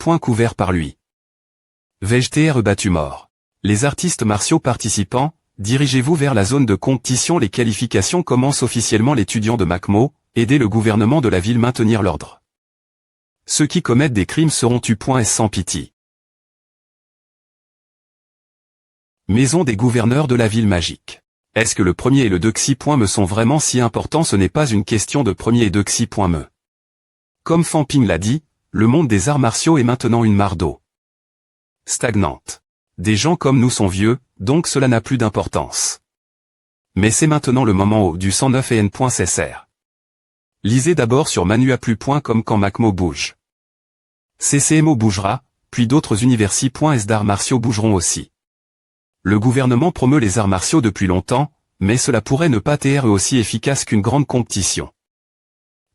point couvert par lui. Vais-je battu mort. Les artistes martiaux participants, dirigez-vous vers la zone de compétition. Les qualifications commencent officiellement. L'étudiant de Macmo, aidez le gouvernement de la ville maintenir l'ordre. Ceux qui commettent des crimes seront tués. Sans pitié. Maison des gouverneurs de la ville magique. Est-ce que le premier et le deuxi me sont vraiment si importants? Ce n'est pas une question de premier et deuxi me. Comme Famping l'a dit, le monde des arts martiaux est maintenant une mare d'eau stagnante. Des gens comme nous sont vieux, donc cela n'a plus d'importance. Mais c'est maintenant le moment du 109 et n.cr. Lisez d'abord sur manuaplu.com quand Macmo bouge. CCMO bougera, puis d'autres universi.s d'arts martiaux bougeront aussi. Le gouvernement promeut les arts martiaux depuis longtemps, mais cela pourrait ne pas être aussi efficace qu'une grande compétition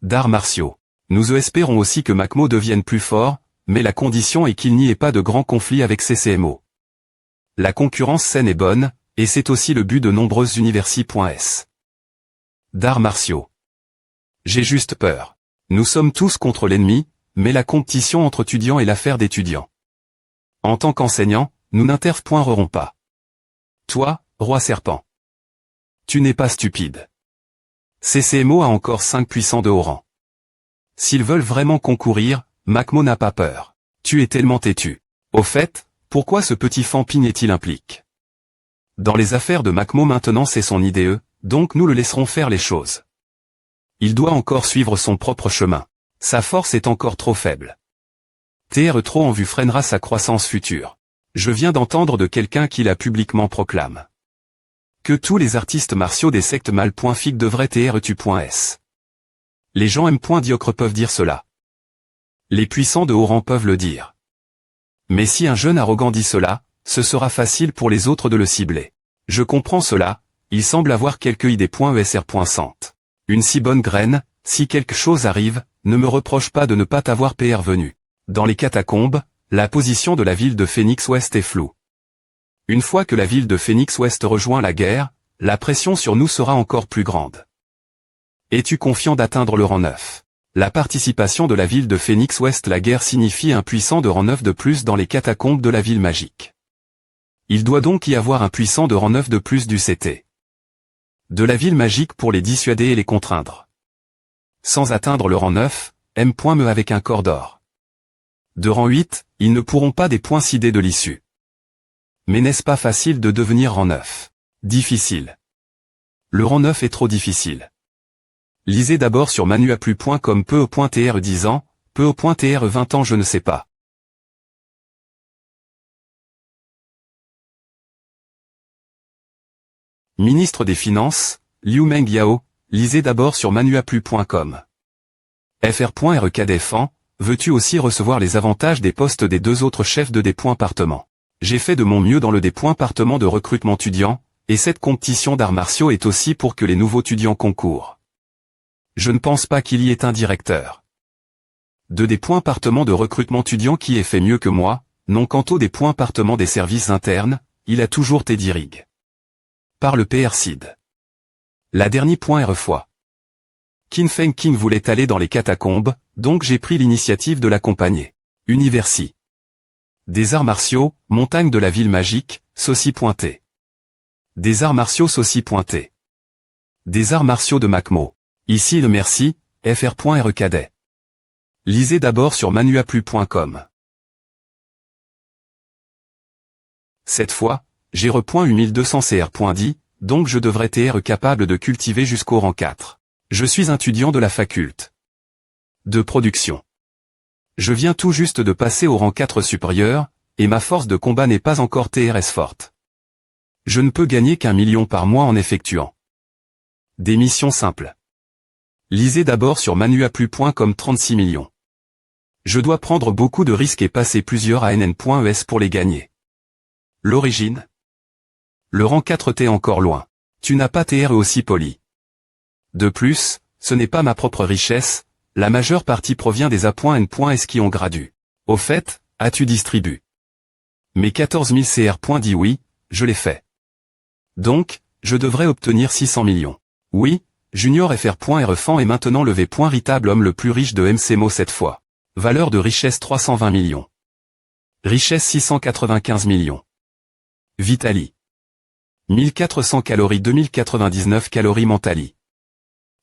d'arts martiaux. Nous espérons aussi que Macmo devienne plus fort, mais la condition est qu'il n'y ait pas de grands conflits avec CCMO. La concurrence saine est bonne, et c'est aussi le but de nombreuses universi.s d'arts martiaux. J'ai juste peur. Nous sommes tous contre l'ennemi, mais la compétition entre étudiants est l'affaire d'étudiants. En tant qu'enseignants, nous n'interférerons pas. Toi, roi serpent. Tu n'es pas stupide. CCMO a encore 5 puissants de haut rang. S'ils veulent vraiment concourir, Macmo n'a pas peur. Tu es tellement têtu. Au fait, pourquoi ce petit Famping est-il impliqué dans les affaires de Macmo? Maintenant c'est son IDE, donc nous le laisserons faire les choses. Il doit encore suivre son propre chemin. Sa force est encore trop faible. Trop en vue freinera sa croissance future. Je viens d'entendre de quelqu'un qui la publiquement proclame que tous les artistes martiaux des sectes mâles.fic devraient être tu.s. Les gens M.diocre peuvent dire cela. Les puissants de haut rang peuvent le dire. Mais si un jeune arrogant dit cela, ce sera facile pour les autres de le cibler. Je comprends cela, il semble avoir quelques idées.esr.sante. Une si bonne graine, si quelque chose arrive, ne me reproche pas de ne pas t'avoir revenu. Dans les catacombes, la position de la ville de Phoenix West est floue. Une fois que la ville de Phoenix West rejoint la guerre, la pression sur nous sera encore plus grande. Es-tu confiant d'atteindre le rang 9? La participation de la ville de Phoenix West la guerre signifie un puissant de rang 9 de plus dans les catacombes de la ville magique. Il doit donc y avoir un puissant de rang 9 de plus du CT. De la ville magique pour les dissuader et les contraindre. Sans atteindre le rang 9, M.me avec un corps d'or. De rang 8, ils ne pourront pas décider de l'issue. Mais n'est-ce pas facile de devenir rang 9? Difficile. Le rang 9 est trop difficile. Lisez d'abord sur manuaplu.com peu.tr 10 ans, peu.tr 20 ans je ne sais pas. Ministre des Finances, Liu Meng Yao, lisez d'abord sur manuaplu.com. fr.rk défend, veux-tu aussi recevoir les avantages des postes des deux autres chefs de département? J'ai fait de mon mieux dans le département de recrutement étudiant, et cette compétition d'arts martiaux est aussi pour que les nouveaux étudiants concourent. Je ne pense pas qu'il y ait un directeur de département de recrutement étudiant qui ait fait mieux que moi, non quant au département des services internes, il a toujours été dirigué par le PRCID. La dernière fois. Qin Feng King voulait aller dans les catacombes, donc j'ai pris l'initiative de l'accompagner. Universi des arts martiaux, montagne de la ville magique, saucy pointé. Des arts martiaux saucy pointé. Des arts martiaux de Macmo. Ici le merci, fr.rkd. Lisez d'abord sur manuaplu.com. Cette fois, j'ai repoint U1200cr.dit, donc je devrais être capable de cultiver jusqu'au rang 4. Je suis un étudiant de la faculté de production. Je viens tout juste de passer au rang 4 supérieur, et ma force de combat n'est pas encore TRS forte. Je ne peux gagner qu'1 million par mois en effectuant des missions simples. Lisez d'abord sur manuaplu.com 36 millions. Je dois prendre beaucoup de risques et passer plusieurs ANN.es pour les gagner. L'origine? Le rang 4 t'est encore loin. Tu n'as pas TR aussi poli. De plus, ce n'est pas ma propre richesse, la majeure partie provient des A.N.S qui ont gradu. Au fait, as-tu distribué mes 14 000 CR. Dit oui, je l'ai fait. Donc, je devrais obtenir 600 millions. Oui, Junior FR.RFan est maintenant le V.Ritable homme le plus riche de MCMO cette fois. Valeur de richesse 320 millions. Richesse 695 millions. Vitali. 1400 calories 2099 calories Mentali.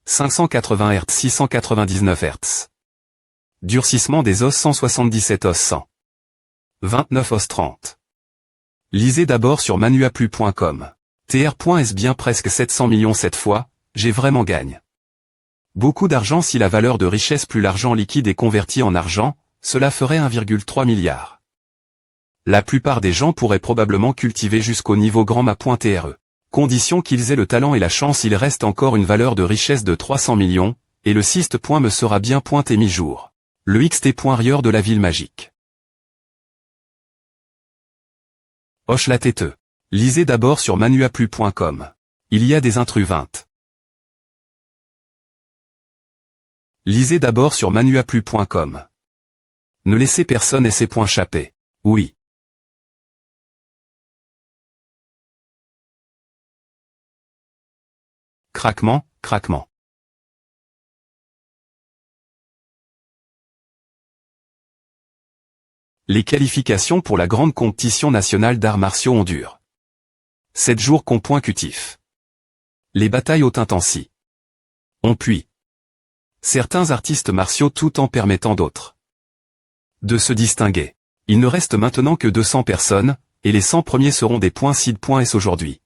580 Hz 699 Hz. Durcissement des os 177 os 100. 29 os 30. Lisez d'abord sur manuaplu.com. TR.S bien presque 700 millions cette fois, j'ai vraiment gagne. Beaucoup d'argent si la valeur de richesse plus l'argent liquide est converti en argent, cela ferait 1,3 milliard. La plupart des gens pourraient probablement cultiver jusqu'au niveau grand ma.tre. Condition qu'ils aient le talent et la chance, il reste encore une valeur de richesse de 300 millions, et le siste point me sera bien pointé mi-jour. Le XT.rieur de la ville magique. Hoche la tête. Lisez d'abord sur manuaplu.com. Il y a des intrus 20. Lisez d'abord sur manuaplu.com. Ne laissez personne et ses points chapper. Oui. Craquement, craquement. Les qualifications pour la grande compétition nationale d'arts martiaux ont duré 7 jours consécutifs. Les batailles haute intensité ont puis certains artistes martiaux tout en permettant d'autres de se distinguer. Il ne reste maintenant que 200 personnes, et les 100 premiers seront des .sid.s aujourd'hui.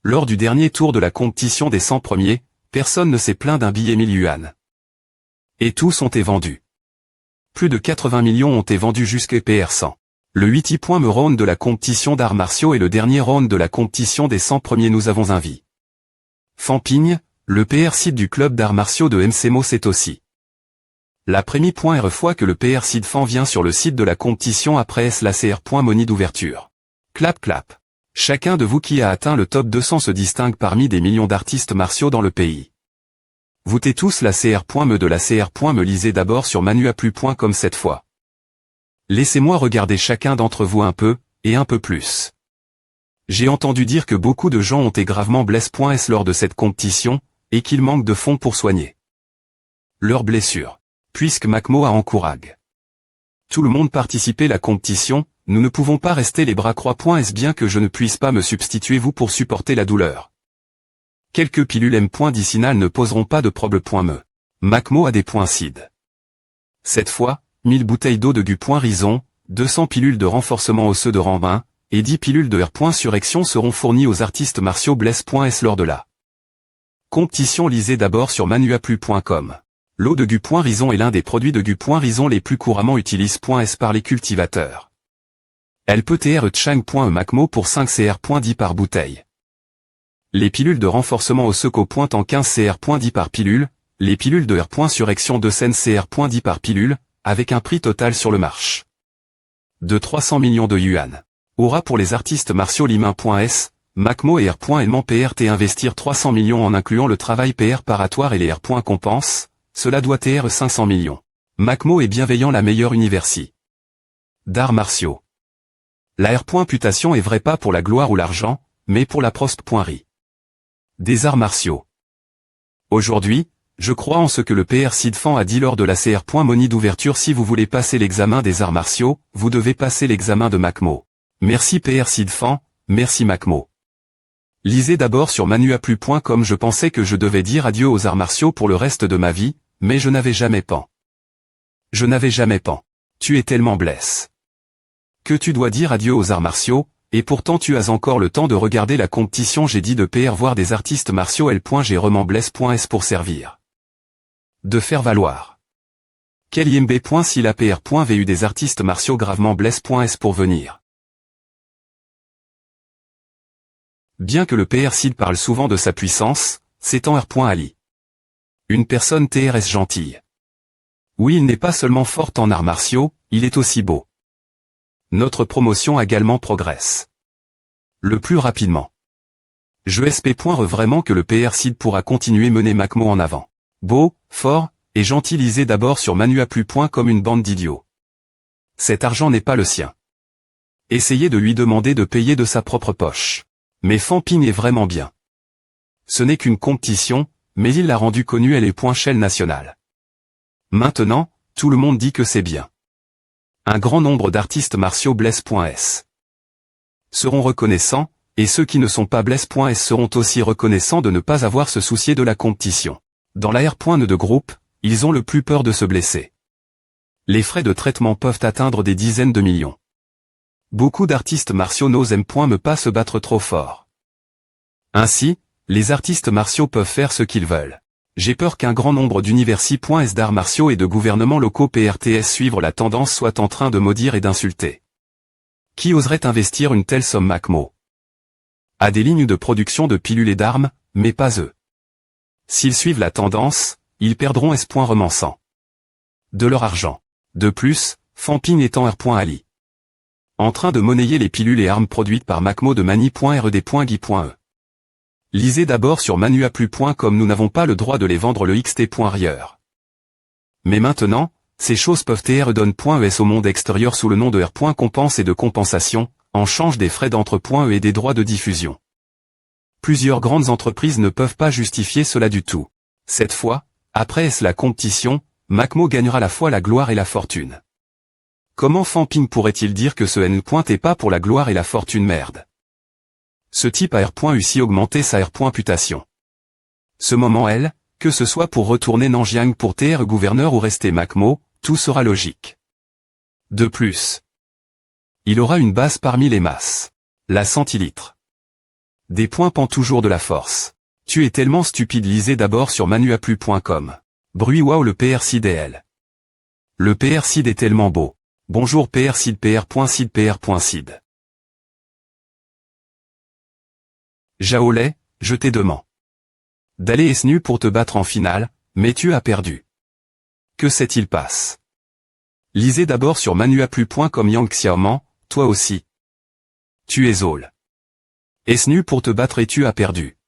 Lors du dernier tour de la compétition des 100 premiers, personne ne s'est plaint d'un billet 1000 yuan. Et tous ont été vendus. Plus de 80 millions ont été vendus jusqu'à PR100. Le 8e round de la compétition d'arts martiaux et le dernier round de la compétition des 100 premiers nous avons un vie. Fanping, le PR site du club d'arts martiaux de MCMO c'est aussi. La première fois que le PR site fan vient sur le site de la compétition après la CR.money d'ouverture. Clap clap. Chacun de vous qui a atteint le top 200 se distingue parmi des millions d'artistes martiaux dans le pays. Votez tous la CR.me de la CR.me lisez d'abord sur manuaplu.com cette fois. Laissez-moi regarder chacun d'entre vous un peu, et un peu plus. J'ai entendu dire que beaucoup de gens ont été gravement blessés lors de cette compétition, et qu'il manque de fonds pour soigner leurs blessures. Puisque Macmo a encouragé tout le monde participer à la compétition, nous ne pouvons pas rester les bras croix. Est-ce bien que je ne puisse pas me substituer vous pour supporter la douleur? Quelques pilules M.dicinales ne poseront pas de problème. Macmo a des .sid. Cette fois, 1000 bouteilles d'eau de gu.rison, 200 pilules de renforcement osseux de rang 1, et 10 pilules de R.surrection seront fournies aux artistes martiaux bless.s lors de la compétition. Lisez d'abord sur manuaplu.com. L'eau de gu.rison est l'un des produits de gu.rison les plus couramment utilisés.s par les cultivateurs. Elle peut être chang.e Macmo pour 5 cr.10 par bouteille. Les pilules de renforcement osseux co-pointe en 15 cr.10 par pilule, les pilules de R.surrection de scène cr.10 par pilule, avec un prix total sur le marché de 300 millions de yuan. Aura pour les artistes martiaux Limain.s, Macmo et R.Elman PRT investir 300 millions en incluant le travail PR paratoire et les R.compense, cela doit être 500 millions. Macmo est bienveillant la meilleure université d'arts martiaux. La R.putation est vraie pas pour la gloire ou l'argent, mais pour la prospe.ri. Des arts martiaux. Aujourd'hui, je crois en ce que le PR Sidfan a dit lors de la CR.money d'ouverture. Si vous voulez passer l'examen des arts martiaux, vous devez passer l'examen de Macmo. Merci PR Sidfan, merci Macmo. Lisez d'abord sur manuaplu.com. Je pensais que je devais dire adieu aux arts martiaux pour le reste de ma vie, mais je n'avais jamais pen. Je n'avais jamais pen. Tu es tellement blesse que tu dois dire adieu aux arts martiaux, et pourtant tu as encore le temps de regarder la compétition. J'ai dit de PR voir des artistes martiaux L.G reman blesse.s pour servir de faire valoir. Quel IMB. Si la PR.vu des artistes martiaux gravement blesse.s pour venir. Bien que le PR Sid parle souvent de sa puissance, c'est en R.Ali. Une personne TRS gentille. Oui, il n'est pas seulement fort en arts martiaux, il est aussi beau. Notre promotion également progresse le plus rapidement. Je espère vraiment que le PR Sid pourra continuer mener Macmo en avant. Beau, fort, et gentil. Lisez d'abord sur manuaplu.com. Une bande d'idiots. Cet argent n'est pas le sien. Essayez de lui demander de payer de sa propre poche. Mais Fanping est vraiment bien. Ce n'est qu'une compétition, mais il l'a rendu connu. Elle est .shell nationale. Maintenant, tout le monde dit que c'est bien. Un grand nombre d'artistes martiaux Bless.s seront reconnaissants, et ceux qui ne sont pas Bless.s seront aussi reconnaissants de ne pas avoir se soucier de la compétition. Dans la R.E de groupe, ils ont le plus peur de se blesser. Les frais de traitement peuvent atteindre des dizaines de millions. Beaucoup d'artistes martiaux n'osent pas se battre trop fort. Ainsi, les artistes martiaux peuvent faire ce qu'ils veulent. J'ai peur qu'un grand nombre d'universi.s d'arts martiaux et de gouvernements locaux PRTS suivre la tendance soient en train de maudire et d'insulter. Qui oserait investir une telle somme Macmo à des lignes de production de pilules et d'armes, mais pas eux. S'ils suivent la tendance, ils perdront romansant de leur argent. De plus, Famping étant R.Ali en train de monnayer les pilules et armes produites par Macmo de mani.red.gui.e. Lisez d'abord sur manuaplu.com, nous n'avons pas le droit de les vendre le xt.rieur. Mais maintenant, ces choses peuvent donne.es au monde extérieur sous le nom de R.compense et de compensation, en change des frais d'entre.e et des droits de diffusion. Plusieurs grandes entreprises ne peuvent pas justifier cela du tout. Cette fois, après la compétition, Macmo gagnera la foi, la gloire et la fortune. Comment Famping pourrait-il dire que ce n.est pas pour la gloire et la fortune merde? Ce type a R.U augmenté sa R.putation. Ce moment que ce soit pour retourner Nanjiang pour gouverneur ou rester Macmo, tout sera logique. De plus, il aura une base parmi les masses. La centilitre. Des points pend toujours de la force. Tu es tellement stupide, lisez d'abord sur manuaplu.com. Bruit wow le PR-CID. Le PR-CID est tellement beau. Bonjour PR-CID PR.CID PR.CID. Jaolais, je t'ai demandé d'aller nu pour te battre en finale, mais tu as perdu. Que s'est-il passe? Lisez d'abord sur manuaplu.com. Yang Xiaoman, toi aussi. Tu es all. Nu pour te battre et tu as perdu.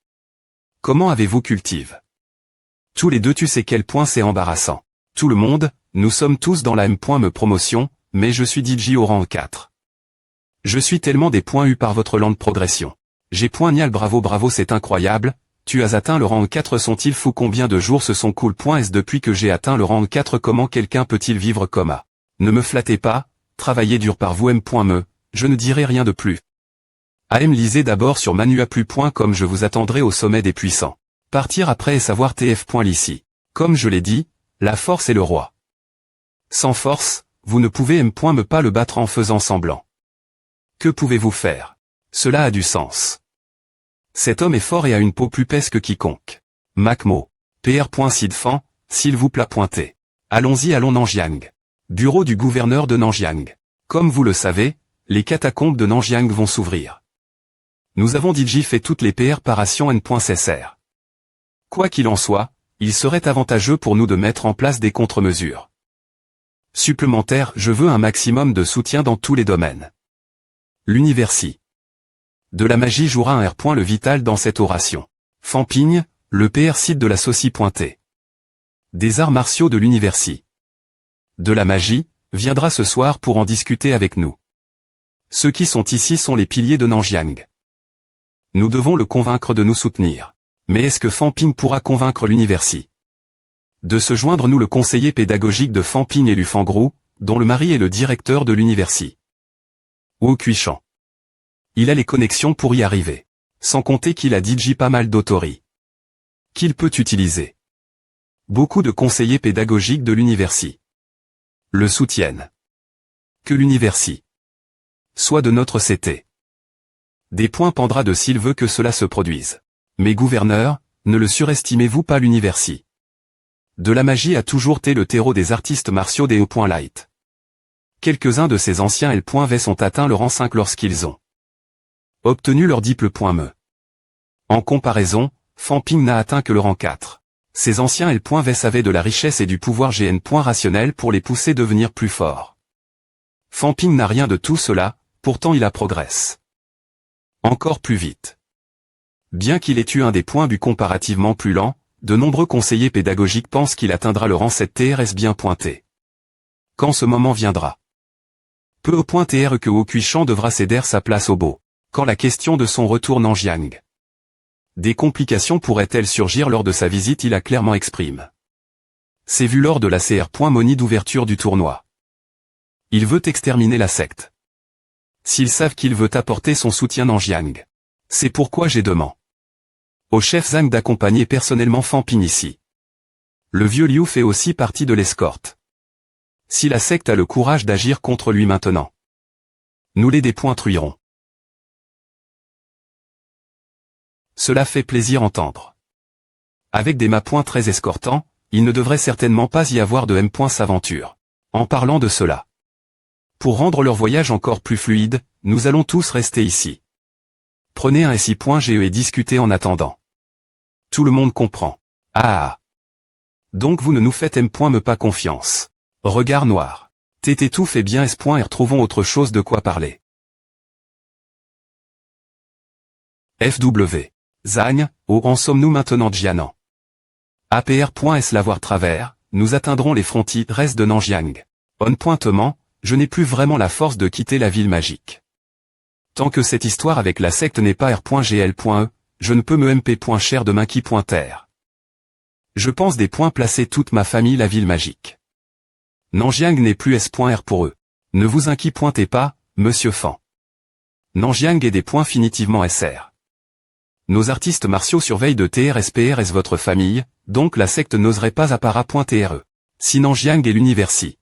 Comment avez-vous cultive? Tous les deux, tu sais quel point c'est embarrassant. Tout le monde, nous sommes tous dans la me promotion, mais je suis DJ au rang 4. Je suis tellement des points eu par votre lente progression. J'ai point nial, bravo c'est incroyable, tu as atteint le rang 4, sont-ils fous? Combien de jours se sont cool.s depuis que j'ai atteint le rang 4? Comment quelqu'un peut-il vivre comme ça? Ne me flattez pas, travaillez dur par vous me, je ne dirai rien de plus. Lisez d'abord sur manuaplu.com, je vous attendrai au sommet des puissants. Partir après et savoir tf. L'ici. Comme je l'ai dit, la force est le roi. Sans force, vous ne pouvez pas le battre en faisant semblant. Que pouvez-vous faire? Cela a du sens. Cet homme est fort et a une peau plus épaisse que quiconque. Macmo. PR.Sidfan, s'il vous plaît pointer. Allons Nanjiang. Bureau du gouverneur de Nanjiang. Comme vous le savez, les catacombes de Nanjiang vont s'ouvrir. Nous avons DJ fait toutes les préparations n.cr. Quoi qu'il en soit, il serait avantageux pour nous de mettre en place des contre-mesures supplémentaires. Je veux un maximum de soutien dans tous les domaines. L'Universi de la magie jouera un R. Le vital dans cette oration. Famping, le PR site de la Saucy pointé. Des arts martiaux de l'Universi de la magie, viendra ce soir pour en discuter avec nous. Ceux qui sont ici sont les piliers de Nanjiang. Nous devons le convaincre de nous soutenir. Mais est-ce que Famping pourra convaincre l'Universi de se joindre? Nous, le conseiller pédagogique de Famping et Lufangru, dont le mari est le directeur de l'Universi. Wu Kuishan. Il a les connexions pour y arriver. Sans compter qu'il a DJ pas mal d'autori qu'il peut utiliser. Beaucoup de conseillers pédagogiques de l'Universi le soutiennent. Que l'Universi soit de notre CT. Des points pendra de s'il veut que cela se produise. Mais gouverneur, ne le surestimez-vous pas? L'Universi de la magie a toujours été le terreau des artistes martiaux des E.Light. Quelques-uns de ces anciens L.V ont atteint le rang 5 lorsqu'ils ont obtenu leur diplôme. En comparaison, Famping n'a atteint que le rang 4. Ces anciens L.V avaient de la richesse et du pouvoir GN. Rationnel pour les pousser devenir plus forts. Famping n'a rien de tout cela, pourtant il a progresse encore plus vite. Bien qu'il ait eu un des points bu comparativement plus lent, de nombreux conseillers pédagogiques pensent qu'il atteindra le rang 7 TRS bien pointé. Quand ce moment viendra? Peu au point TR que Wu Kuishan devra céder sa place au beau. Quand la question de son retour Nanjiang. Des complications pourraient-elles surgir lors de sa visite? Il a clairement exprimé. C'est vu lors de la CR. Moni d'ouverture du tournoi. Il veut exterminer la secte. S'ils savent qu'il veut apporter son soutien Nanjiang. C'est pourquoi j'ai demandé au chef Zhang d'accompagner personnellement Fan Ping ici. Le vieux Liu fait aussi partie de l'escorte. Si la secte a le courage d'agir contre lui maintenant, nous les dépointuirons. Cela fait plaisir entendre. Avec des mapoints très escortants, il ne devrait certainement pas y avoir de M.s'aventure. En parlant de cela. Pour rendre leur voyage encore plus fluide, nous allons tous rester ici. Prenez un SI.GE et discutez en attendant. Tout le monde comprend. Ah. Donc vous ne nous faites M.me pas confiance. Regard noir. TT tout fait bien S.R. Trouvons autre chose de quoi parler. FW. Zhang, où en sommes-nous maintenant Jianan? APR.S l'avoir travers, nous atteindrons les frontières de Nanjiang. On pointement, je n'ai plus vraiment la force de quitter la ville magique. Tant que cette histoire avec la secte n'est pas R.GL.E, je ne peux me MP.cher de Minky.ter. Je pense des points placer toute ma famille la ville magique. Nanjiang n'est plus S.R pour eux. Ne vous inquiétez pas, monsieur Fan. Nanjiang est des points finitivement SR. Nos artistes martiaux surveillent de TRSPRS votre famille, donc la secte n'oserait pas appara.TRE. Si Nanjiang et l'universi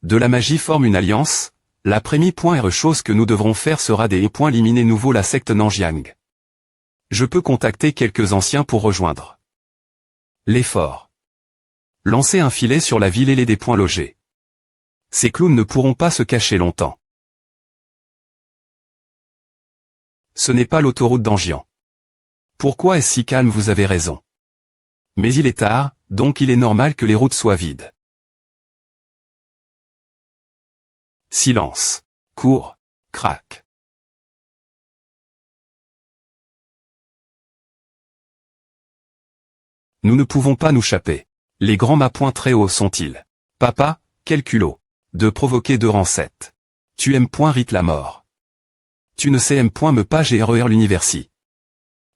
de la magie forment une alliance, la première chose que nous devrons faire sera d'éliminer nouveau la secte Nanjiang. Je peux contacter quelques anciens pour rejoindre l'effort. Lancer un filet sur la ville et les points logés. Ces clowns ne pourront pas se cacher longtemps. Ce n'est pas l'autoroute d'Anjian. Pourquoi est-ce si calme? Vous avez raison. Mais il est tard, donc il est normal que les routes soient vides. Silence. Cours. Crac. Nous ne pouvons pas nous chapper. Les grands mapoints très hauts sont-ils? Papa, quel culot de provoquer de rang 7. Tu aimes point rite la mort. Tu ne sais me pas GRER l'universi.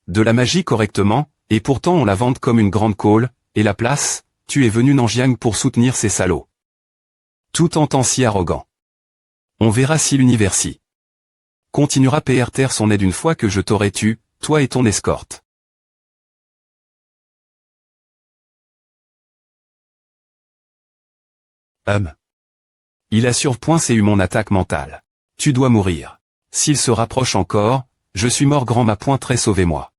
De la magie correctement, et pourtant on la vante comme une grande colle, et la place, tu es venu Nanjiang pour soutenir ces salauds. Tout en tant si arrogant. On verra si l'universi continuera PR son aide une fois que je t'aurai tu, toi et ton escorte. Il assure point c'est eu mon attaque mentale. Tu dois mourir. S'il se rapproche encore, je suis mort grand ma point très sauvez-moi.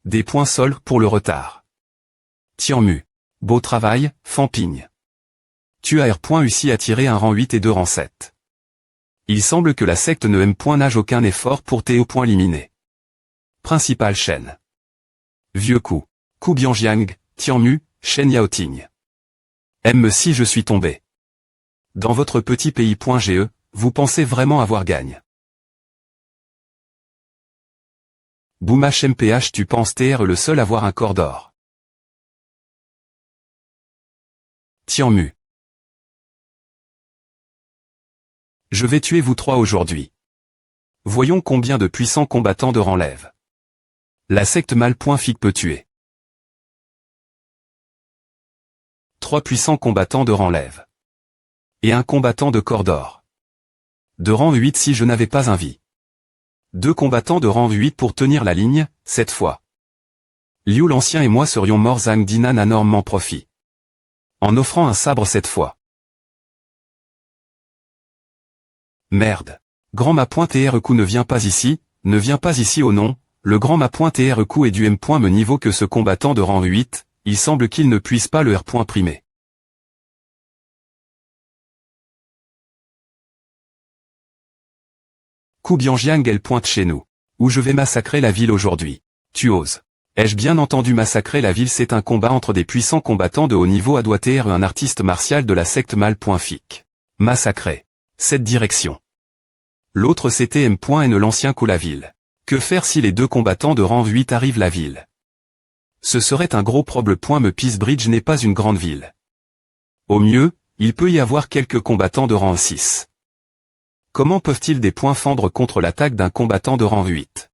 Des points sols pour le retard. Tianmu. Beau travail, Fan Ping. Tu as R.U tiré un rang 8 et 2 rang 7. Il semble que la secte ne nage aucun effort pour éliminer. Principale chaîne. Vieux coup. Ku Bianjiang, Tianmu, Shen Yaoting. Si je suis tombé. Dans votre petit pays.GE, vous pensez vraiment avoir gagne. Boumash MPH tu penses TR le seul à avoir un corps d'or. Tianmu. Je vais tuer vous trois aujourd'hui. Voyons combien de puissants combattants de rang lève. La secte mal.fic peut tuer. 3 puissants combattants de rang lève. Et un combattant de corps d'or. De rang 8 si je n'avais pas un vie. 2 combattants de rang 8 pour tenir la ligne, cette fois. Liu l'ancien et moi serions morts Zhang Dinan énormément profit. En offrant un sabre cette fois. Merde. Grand ma.TRQ ne vient pas ici, oh non, le grand ma.TRQ est du M. Me niveau que ce combattant de rang 8, il semble qu'il ne puisse pas le R. primer. Ku Bianjiang elle pointe chez nous. Où je vais massacrer la ville aujourd'hui. Tu oses. Ai-je bien entendu massacrer la ville? C'est un combat entre des puissants combattants de haut niveau à doit être un artiste martial de la secte mal.fic. Massacrer. Cette direction. L'autre c'était M.N l'ancien coup la ville. Que faire si les 2 combattants de rang 8 arrivent la ville? Ce serait un gros problème. Me Peace Bridge n'est pas une grande ville. Au mieux, il peut y avoir quelques combattants de rang 6. Comment peuvent-ils des points fendre contre l'attaque d'un combattant de rang 8?